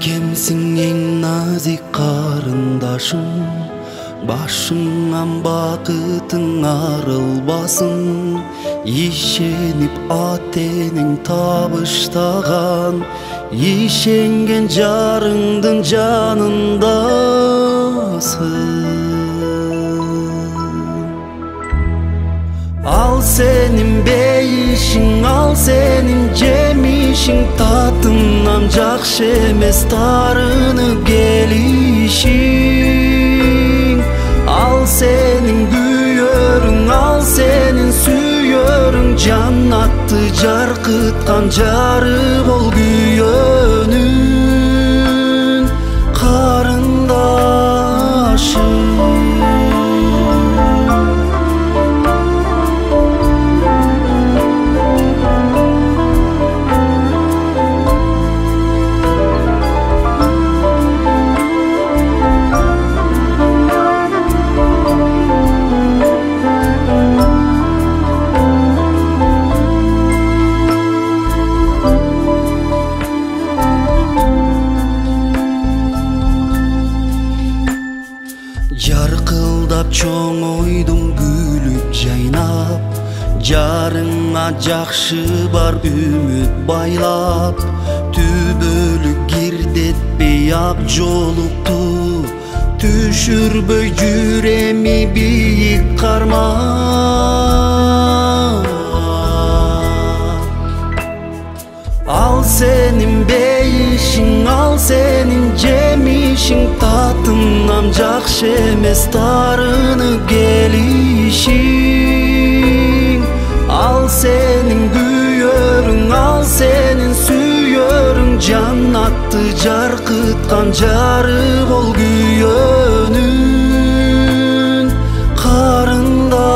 Кемсиң эң назик карындашым, башыңан бакытың арылбасын. Ишенип атенең табыштаган, ишенген жарыңдын жанындасың. Ал сенин бейишиң, ал сенин жемишиң, татынан жакшы эмес тарынып келишиң. Ал сенин күйөрүң, ал сенин сүйөрүң, жаннатты жаркыткан жарык ол күйөөнүн карындашым. Жаркылдап чоң ойдум күлүп жайнап, жарыңа жакшы бар үмүт байлап. Түбөлүк кирдетпей ак жолукту, түшүрбөй жүреми бийик карма. Ал сенин бейишиң, ал сенин жемишиң, татынан жакшы эмес тарынып келишиң. Ал сенин күйөрүң, ал сенин сүйөрүң, жаннатты жаркыткан жарык ол күйөөнүн карындашым.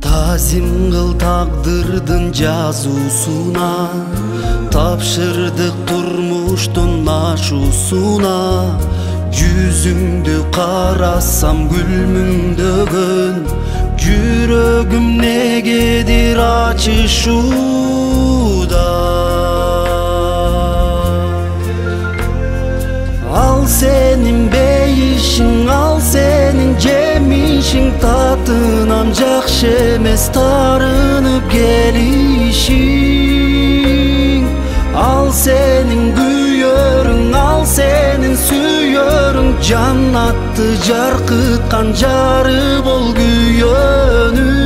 Тазим кыл тагдырдын жазуусуна, тапшырдык турмуштун ашуусуна. Жүзүңдү карасам күлмүңдөгөн, жүрөгүм негедир ачышууда. Ал сенин бейишиң, ал сенин жемишиң, татынан жакшы эмес тарынып келишиң. Ал сенин күйөрүң, ал сенин сүйөрүң, жаннатты жаркыткан жарык бол күйөөнүн